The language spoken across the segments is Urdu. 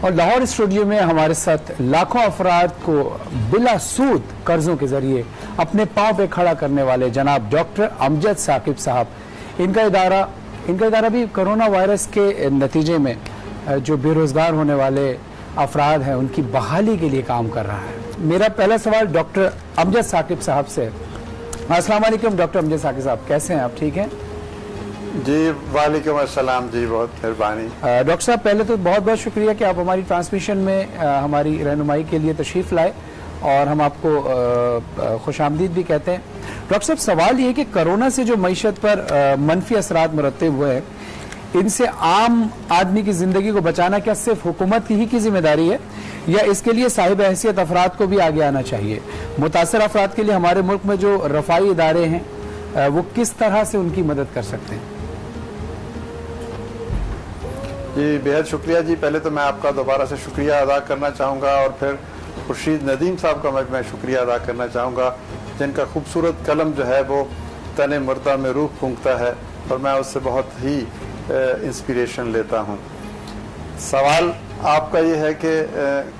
اور لاہور اسٹوڈیو میں ہمارے ساتھ لاکھوں افراد کو بلا سود قرضوں کے ذریعے اپنے پاؤں پہ کھڑا کرنے والے جناب ڈاکٹر امجد ثاقب صاحب، ان کا ادارہ بھی کرونا وائرس کے نتیجے میں جو بے روزگار ہونے والے افراد ہیں ان کی بحالی کے لیے کام کر رہا ہے۔ میرا پہلا سوال ڈاکٹر امجد ثاقب صاحب سے۔ السلام علیکم ڈاکٹر امجد ثاقب صاحب، کیسے ہیں آپ؟ ٹھیک ہیں جی، وعلیکم السلام جی، بہت مہربانی۔ ڈاکٹر صاحب پہلے تو بہت بہت شکریہ کہ آپ ہماری ٹرانسمیشن میں ہماری رہنمائی کے لیے تشریف لائے اور ہم آپ کو خوش آمدید بھی کہتے ہیں۔ ڈاکٹر صاحب سوال یہ کہ کرونا سے جو معیشت پر منفی اثرات مرتب ہوئے ہیں، ان سے عام آدمی کی زندگی کو بچانا کیا صرف حکومت کی ذمہ داری ہے یا اس کے لیے صاحب حیثیت افراد کو بھی آگے آنا چاہیے؟ متاثر افراد کے لیے ہمارے ملک میں جو رفاہی ادارے ہیں وہ کس طرح سے ان کی مدد کر سکتے ہیں؟ جی بہت شکریہ جی۔ پہلے تو میں آپ کا دوبارہ سے شکریہ ادا کرنا چاہوں گا اور پھر خورشید ندیم صاحب کا میں شکریہ ادا کرنا چاہوں گا، جن کا خوبصورت قلم جو ہے وہ تن مردہ میں روح پھونکتا ہے اور میں اس سے بہت ہی انسپریشن لیتا ہوں۔ سوال آپ کا یہ ہے کہ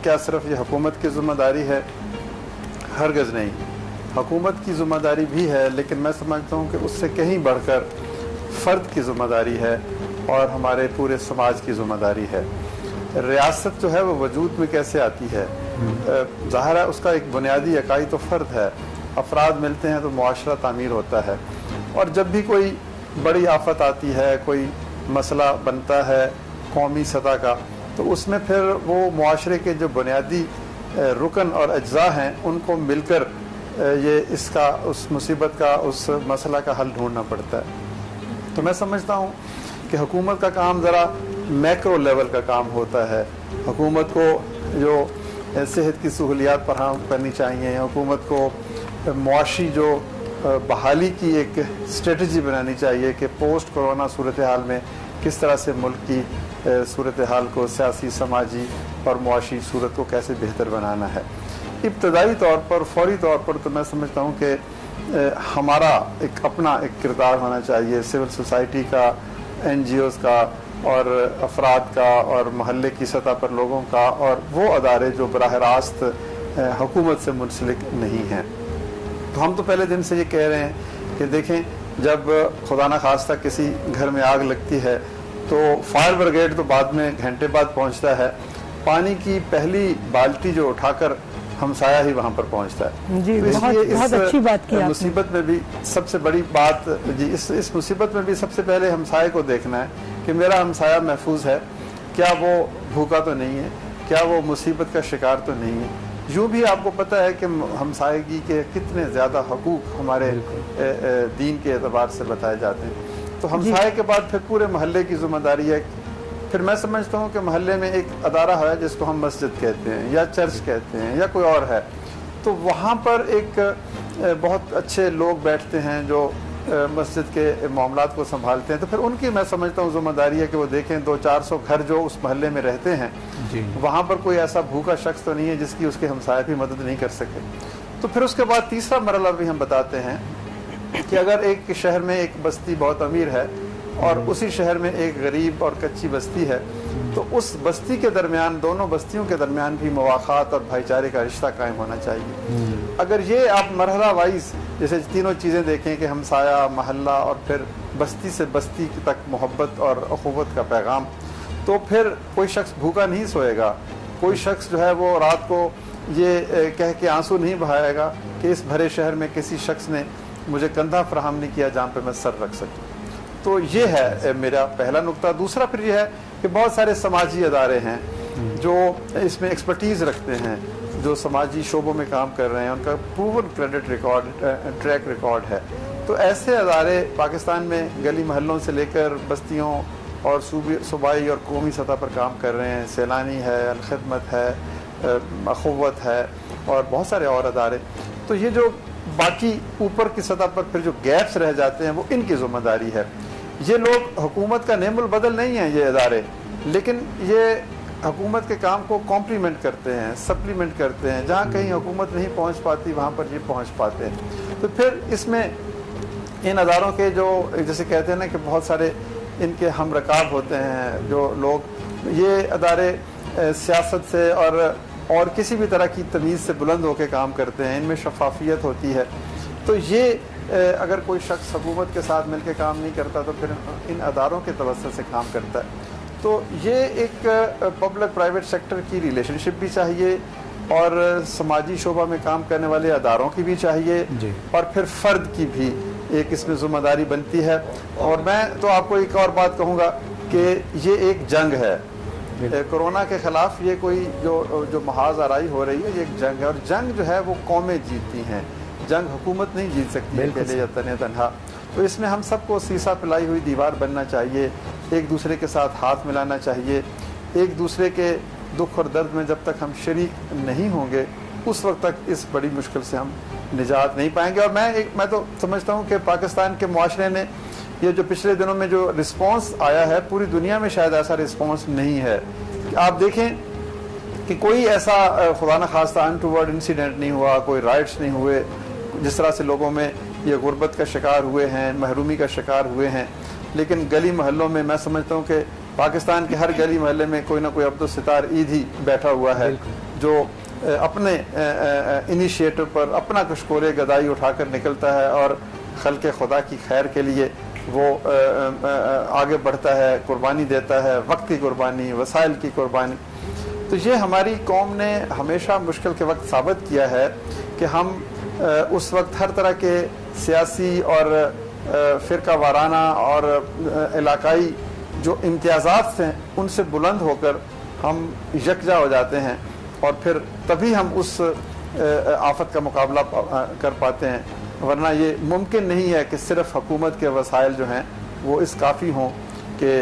کیا صرف یہ حکومت کی ذمہ داری ہے؟ ہرگز نہیں، حکومت کی ذمہ داری بھی ہے، لیکن میں سمجھتا ہوں کہ اس سے کہیں بڑھ کر فرد کی ذمہ داری ہے اور ہمارے پورے سماج کی ذمہ داری ہے۔ ریاست جو ہے وہ وجود میں کیسے آتی ہے؟ ظاہر ہے اس کا ایک بنیادی اکائی تو فرد ہے۔ افراد ملتے ہیں تو معاشرہ تعمیر ہوتا ہے، اور جب بھی کوئی بڑی آفت آتی ہے، کوئی مسئلہ بنتا ہے قومی سطح کا، تو اس میں پھر وہ معاشرے کے جو بنیادی رکن اور اجزاء ہیں ان کو مل کر یہ اس مصیبت کا، اس مسئلہ کا حل ڈھونڈنا پڑتا ہے۔ تو میں سمجھتا ہوں کہ حکومت کا کام ذرا میکرو لیول کا کام ہوتا ہے۔ حکومت کو جو صحت کی سہولیات فراہم کرنی چاہیے، حکومت کو معاشی جو بحالی کی ایک اسٹریٹجی بنانی چاہیے کہ پوسٹ کرونا صورتحال میں کس طرح سے ملک کی صورتحال کو، سیاسی، سماجی اور معاشی صورت کو کیسے بہتر بنانا ہے۔ ابتدائی طور پر، فوری طور پر تو میں سمجھتا ہوں کہ ہمارا اپنا ایک کردار ہونا چاہیے، سول سوسائٹی کا، این جی اوز کا اور افراد کا اور محلے کی سطح پر لوگوں کا، اور وہ ادارے جو براہ راست حکومت سے منسلک نہیں ہیں۔ تو ہم تو پہلے دن سے یہ کہہ رہے ہیں کہ دیکھیں، جب خدا نخواستہ کسی گھر میں آگ لگتی ہے تو فائر بریگیڈ تو بعد میں گھنٹے بعد پہنچتا ہے، پانی کی پہلی بالٹی جو اٹھا کر ہمسایہ ہی وہاں پر پہنچتا ہے۔ جی بہت اچھی بات کی مصیبت میں بھی سب سے بڑی بات جی اس مصیبت میں بھی سب سے پہلے ہمسائے کو دیکھنا ہے کہ میرا ہمسایہ محفوظ ہے، کیا وہ بھوکا تو نہیں ہے، کیا وہ مصیبت کا شکار تو نہیں ہے۔ یوں بھی آپ کو پتہ ہے کہ ہمسائیگی کے کتنے زیادہ حقوق ہمارے دین کے اعتبار سے بتائے جاتے ہیں۔ تو ہمسائے کے بعد پھر پورے محلے کی ذمہ داری ہے۔ پھر میں سمجھتا ہوں کہ محلے میں ایک ادارہ ہے جس کو ہم مسجد کہتے ہیں یا چرچ کہتے ہیں یا کوئی اور ہے، تو وہاں پر ایک بہت اچھے لوگ بیٹھتے ہیں جو مسجد کے معاملات کو سنبھالتے ہیں۔ تو پھر ان کی میں سمجھتا ہوں ذمہ داری ہے کہ وہ دیکھیں 200-400 گھر جو اس محلے میں رہتے ہیں، وہاں پر کوئی ایسا بھوکا شخص تو نہیں ہے جس کی اس کے ہمسائے بھی مدد نہیں کر سکے۔ تو پھر اس کے بعد تیسرا مرحلہ بھی ہم بتاتے ہیں کہ اگر ایک شہر میں ایک بستی بہت امیر ہے اور اسی شہر میں ایک غریب اور کچی بستی ہے، تو اس بستی کے درمیان، دونوں بستیوں کے درمیان بھی مواخات اور بھائی چارے کا رشتہ قائم ہونا چاہیے۔ اگر یہ آپ مرحلہ وائز جیسے تینوں چیزیں دیکھیں کہ ہمسایہ، محلہ اور پھر بستی سے بستی تک محبت اور اخوت کا پیغام، تو پھر کوئی شخص بھوکا نہیں سوئے گا، کوئی شخص جو ہے وہ رات کو یہ کہہ کے آنسو نہیں بہائے گا کہ اس بھرے شہر میں کسی شخص نے مجھے کندھا فراہم نہیں کیا جہاں پہ میں سر رکھ سکوں۔ تو یہ ہے میرا پہلا نقطہ۔ دوسرا پھر یہ ہے کہ بہت سارے سماجی ادارے ہیں جو اس میں ایکسپرٹیز رکھتے ہیں، جو سماجی شعبوں میں کام کر رہے ہیں، ان کا proven credit record, track record ہے۔ تو ایسے ادارے پاکستان میں گلی محلوں سے لے کر بستیوں اور صوبائی اور قومی سطح پر کام کر رہے ہیں۔ سیلانی ہے، الخدمت ہے، اخوت ہے اور بہت سارے اور ادارے۔ تو یہ جو باقی اوپر کی سطح پر پھر جو گیپس رہ جاتے ہیں وہ ان کی ذمہ داری ہے۔ یہ لوگ حکومت کا نعم البدل نہیں ہیں یہ ادارے، لیکن یہ حکومت کے کام کو کمپلیمنٹ کرتے ہیں، سپلیمنٹ کرتے ہیں۔ جہاں کہیں حکومت نہیں پہنچ پاتی وہاں پر یہ پہنچ پاتے ہیں۔ تو پھر اس میں ان اداروں کے جو جیسے کہتے ہیں نا کہ بہت سارے ان کے ہم رکاب ہوتے ہیں جو لوگ، یہ ادارے سیاست سے اور کسی بھی طرح کی تمیز سے بلند ہو کے کام کرتے ہیں، ان میں شفافیت ہوتی ہے. تو یہ اگر کوئی شخص حکومت کے ساتھ مل کے کام نہیں کرتا تو پھر ان اداروں کے توسط سے کام کرتا ہے. تو یہ ایک پبلک پرائیویٹ سیکٹر کی ریلیشن شپ بھی چاہیے، اور سماجی شعبہ میں کام کرنے والے اداروں کی بھی چاہیے، اور پھر فرد کی بھی ایک اس میں ذمہ داری بنتی ہے. اور میں تو آپ کو ایک اور بات کہوں گا کہ یہ ایک جنگ ہے کرونا کے خلاف. یہ کوئی جو محاذ آرائی ہو رہی ہے، یہ ایک جنگ ہے، اور جنگ جو ہے وہ قومیں جیتتی ہیں، جنگ حکومت نہیں جیت سکتی اکیلے یا تنہا. تو اس میں ہم سب کو سیسا پلائی ہوئی دیوار بننا چاہیے، ایک دوسرے کے ساتھ ہاتھ ملانا چاہیے. ایک دوسرے کے دکھ اور درد میں جب تک ہم شریک نہیں ہوں گے اس وقت تک اس بڑی مشکل سے ہم نجات نہیں پائیں گے. اور میں تو سمجھتا ہوں کہ پاکستان کے معاشرے نے یہ جو پچھلے دنوں میں جو رسپانس آیا ہے، پوری دنیا میں شاید ایسا رسپانس نہیں ہے. آپ دیکھیں کہ کوئی ایسا خدا نخواستہ انٹوورڈ انسیڈنٹ نہیں ہوا، کوئی رائٹس نہیں ہوئے. جس طرح سے لوگوں میں یہ غربت کا شکار ہوئے ہیں، محرومی کا شکار ہوئے ہیں، لیکن گلی محلوں میں میں سمجھتا ہوں کہ پاکستان کے ہر گلی محلے میں کوئی نہ کوئی عبد الستار عیدی بیٹھا ہوا ہے جو اپنے انیشیٹو پر اپنا کشکول گدائی اٹھا کر نکلتا ہے اور خلق خدا کی خیر کے لیے وہ آگے بڑھتا ہے، قربانی دیتا ہے، وقت کی قربانی، وسائل کی قربانی. تو یہ ہماری قوم نے ہمیشہ مشکل کے وقت ثابت کیا ہے کہ ہم اس وقت ہر طرح کے سیاسی اور فرقہ وارانہ اور علاقائی جو امتیازات ہیں ان سے بلند ہو کر ہم یکجا ہو جاتے ہیں، اور پھر تبھی ہم اس آفت کا مقابلہ کر پاتے ہیں. ورنہ یہ ممکن نہیں ہے کہ صرف حکومت کے وسائل جو ہیں وہ اس کافی ہوں کہ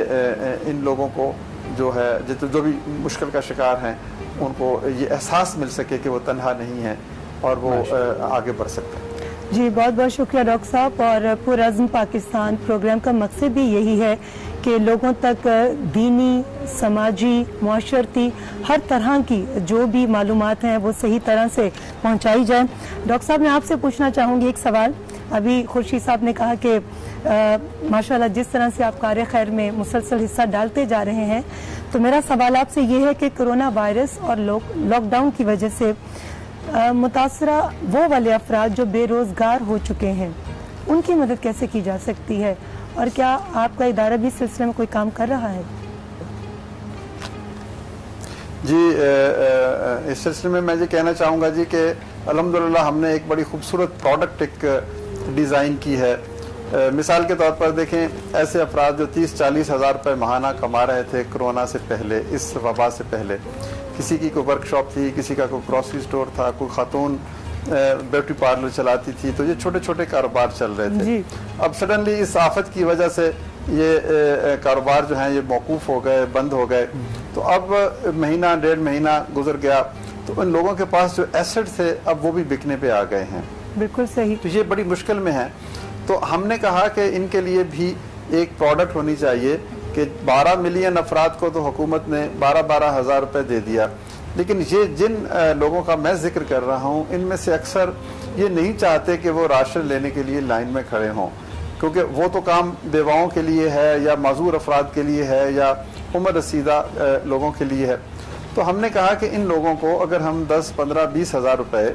ان لوگوں کو جو ہے جو بھی مشکل کا شکار ہیں ان کو یہ احساس مل سکے کہ وہ تنہا نہیں ہیں اور وہ آگے بڑھ سکتے ہیں. جی بہت بہت شکریہ ڈاکٹر صاحب. اور پرعزم پاکستان پروگرام کا مقصد بھی یہی ہے کہ لوگوں تک دینی، سماجی، معاشرتی ہر طرح کی جو بھی معلومات ہیں وہ صحیح طرح سے پہنچائی جائیں. ڈاکٹر صاحب میں آپ سے پوچھنا چاہوں گی ایک سوال. ابھی خورشید صاحب نے کہا کہ ماشاءاللہ جس طرح سے آپ کار خیر میں مسلسل حصہ ڈالتے جا رہے ہیں، تو میرا سوال آپ سے یہ ہے کہ کرونا وائرس اور لاک ڈاؤن کی وجہ سے متاثرہ وہ والے افراد جو بے روزگار ہو چکے ہیں ان کی مدد کیسے کی جا سکتی ہے، اور کیا آپ کا ادارہ بھی اس سلسلے میں کوئی کام کر رہا ہے؟ جی اس سلسلے میں میں یہ کہنا چاہوں گا جی کہ الحمدللہ ہم نے ایک بڑی خوبصورت پروڈکٹ ایک ڈیزائن کی ہے. مثال کے طور پر دیکھیں ایسے افراد جو 30-40 ہزار روپے ماہانہ کما رہے تھے کرونا سے پہلے، اس وبا سے پہلے، کسی کی کوئی ورک شاپ تھی، کسی کا کوئی گروسری سٹور تھا، کوئی خاتون بیوٹی پارلر چلاتی تھی، تو یہ چھوٹے چھوٹے کاروبار چل رہے تھے. اب سڈنلی اس آفت کی وجہ سے یہ کاروبار جو ہیں یہ موقوف ہو گئے، بند ہو گئے. تو اب مہینہ 1.5 مہینہ گزر گیا تو ان لوگوں کے پاس جو ایسٹ تھے اب وہ بھی بکنے پہ آ گئے ہیں. بالکل صحیح. تو یہ بڑی مشکل میں ہے. تو ہم نے کہا کہ ان کے لیے بھی ایک پروڈکٹ ہونی چاہیے کہ 12 ملین افراد کو تو حکومت نے 12 ہزار روپے دے دیا، لیکن یہ جن لوگوں کا میں ذکر کر رہا ہوں ان میں سے اکثر یہ نہیں چاہتے کہ وہ راشن لینے کے لیے لائن میں کھڑے ہوں، کیونکہ وہ تو کام بیواؤں کے لیے ہے یا معذور افراد کے لیے ہے یا عمر رسیدہ لوگوں کے لیے ہے. تو ہم نے کہا کہ ان لوگوں کو اگر ہم 10, 15, 20 ہزار روپے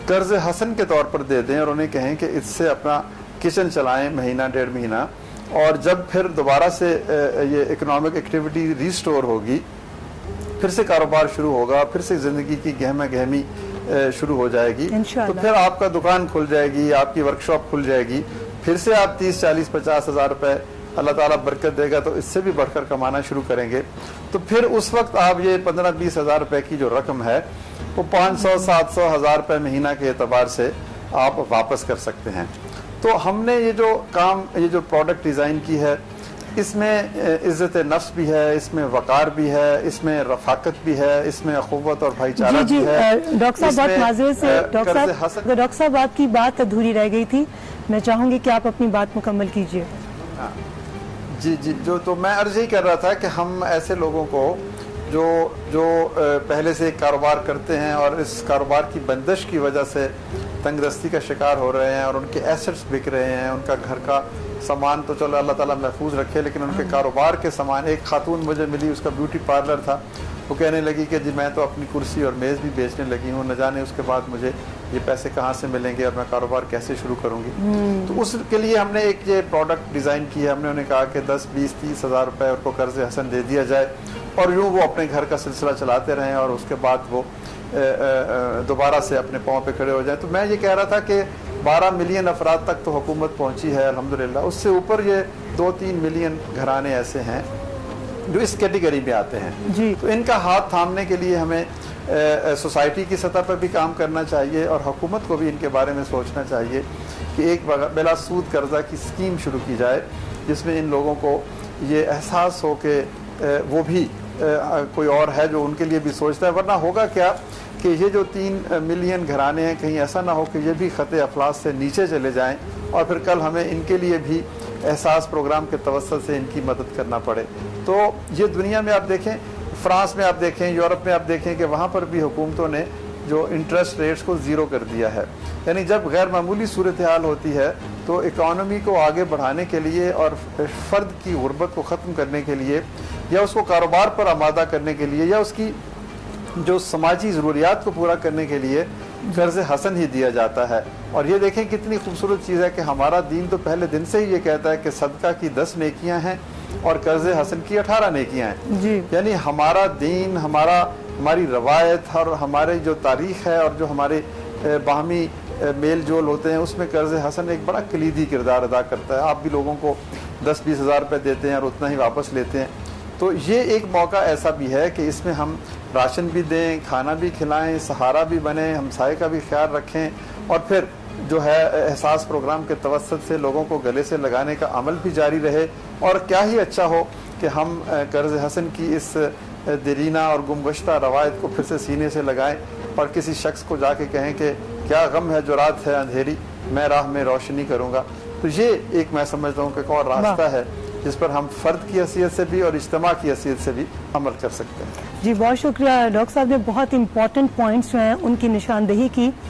قرض حسن کے طور پر دے دیں اور انہیں کہیں کہ اس سے اپنا کچن چلائیں مہینہ 1.5 مہینہ، اور جب پھر دوبارہ سے یہ اکنامک ایکٹیویٹی ریسٹور ہوگی، پھر سے کاروبار شروع ہوگا، پھر سے زندگی کی گہما گہمی شروع ہو جائے گی، تو پھر آپ کا دکان کھل جائے گی، آپ کی ورک شاپ کھل جائے گی، پھر سے آپ 30, 40, 50 ہزار روپے اللہ تعالیٰ برکت دے گا تو اس سے بھی بڑھ کر کمانا شروع کریں گے. تو پھر اس وقت آپ یہ 15-20 ہزار روپے کی جو رقم ہے وہ 500, 700, 1000 روپے مہینہ کے اعتبار سے آپ واپس کر سکتے ہیں. تو ہم نے یہ جو پروڈکٹ ڈیزائن کی ہے اس میں عزت نفس بھی ہے، اس میں وقار بھی ہے، اس میں رفاقت بھی ہے، اس میں اخوت اور بھائی چارہ بھی ہے. ڈاکٹر صاحب بہت معذرت سے ڈاکٹر صاحب آپ کی بات ادھوری رہ گئی تھی، میں چاہوں گی کہ آپ اپنی بات مکمل کیجیے. جی تو میں عرض یہی کر رہا تھا کہ ہم ایسے لوگوں کو جو پہلے سے کاروبار کرتے ہیں اور اس کاروبار کی بندش کی وجہ سے تنگ دستی کا شکار ہو رہے ہیں اور ان کے ایسٹس بک رہے ہیں، ان کا گھر کا سامان تو چلو اللہ تعالیٰ محفوظ رکھے، لیکن ان کے کاروبار کے سامان، ایک خاتون مجھے ملی اس کا بیوٹی پارلر تھا، وہ کہنے لگی کہ جی میں تو اپنی کرسی اور میز بھی بیچنے لگی ہوں, نہ جانے اس کے بعد مجھے یہ پیسے کہاں سے ملیں گے اور میں کاروبار کیسے شروع کروں گی. تو اس کے لیے ہم نے ایک یہ پروڈکٹ ڈیزائن کیا. ہم نے انہیں کہا کہ 10, 20, 30 ہزار روپے ان کو قرض حسن دے دیا جائے اور یوں وہ اپنے گھر کا سلسلہ چلاتے رہیں اور اس کے بعد وہ دوبارہ سے اپنے پاؤں پہ کھڑے ہو جائیں. تو میں یہ کہہ رہا تھا کہ 12 ملین افراد تک تو حکومت پہنچی ہے الحمدللہ, اس سے اوپر یہ 2-3 ملین گھرانے ایسے ہیں جو اس کیٹیگری میں آتے ہیں جی. تو ان کا ہاتھ تھامنے کے لیے ہمیں سوسائٹی کی سطح پر بھی کام کرنا چاہیے اور حکومت کو بھی ان کے بارے میں سوچنا چاہیے کہ ایک بلا سود قرضہ کی اسکیم شروع کی جائے جس میں ان لوگوں کو یہ احساس ہو کہ وہ بھی کوئی اور ہے جو ان کے لیے بھی سوچتا ہے. ورنہ ہوگا کیا کہ یہ جو 3 ملین گھرانے ہیں کہیں ایسا نہ ہو کہ یہ بھی خط افلاس سے نیچے چلے جائیں اور پھر کل ہمیں ان کے لیے بھی احساس پروگرام کے توسط سے ان کی مدد کرنا پڑے. تو یہ دنیا میں آپ دیکھیں, فرانس میں آپ دیکھیں, یورپ میں آپ دیکھیں کہ وہاں پر بھی حکومتوں نے جو انٹرسٹ ریٹس کو 0 کر دیا ہے. یعنی جب غیر معمولی صورتحال ہوتی ہے تو اکانومی کو آگے بڑھانے کے لیے اور فرد کی غربت کو ختم کرنے کے لیے یا اس کو کاروبار پر آمادہ کرنے کے لیے یا اس کی جو سماجی ضروریات کو پورا کرنے کے لیے قرض حسن ہی دیا جاتا ہے. اور یہ دیکھیں کتنی خوبصورت چیز ہے کہ ہمارا دین تو پہلے دن سے ہی یہ کہتا ہے کہ صدقہ کی 10 نیکیاں ہیں اور قرض حسن کی 18 نیکیاں ہیں جی. یعنی ہمارا دین, ہماری روایت اور ہمارے جو تاریخ ہے اور جو ہمارے باہمی میل جول ہوتے ہیں اس میں قرض حسن ایک بڑا کلیدی کردار ادا کرتا ہے. آپ بھی لوگوں کو 10-20 ہزار روپے دیتے ہیں اور اتنا ہی واپس لیتے ہیں. تو یہ ایک موقع ایسا بھی ہے کہ اس میں ہم راشن بھی دیں, کھانا بھی کھلائیں, سہارا بھی بنیں, ہمسائے کا بھی خیال رکھیں اور پھر جو ہے احساس پروگرام کے توسط سے لوگوں کو گلے سے لگانے کا عمل بھی جاری رہے. اور کیا ہی اچھا ہو کہ ہم قرض حسن کی اس دیرینہ اور گمگشتہ روایت کو پھر سے سینے سے لگائیں اور کسی شخص کو جا کے کہیں کہ کیا غم ہے جو رات ہے اندھیری, میں راہ میں روشنی کروں گا. تو یہ ایک میں سمجھتا ہوں کہ ایک اور راستہ ہے جس پر ہم فرد کی حیثیت سے بھی اور اجتماع کی حیثیت سے بھی عمل کر سکتے ہیں. جی بہت شکریہ ڈاکٹر صاحب نے بہت امپورٹنٹ پوائنٹس جو ہیں ان کی نشاندہی کی.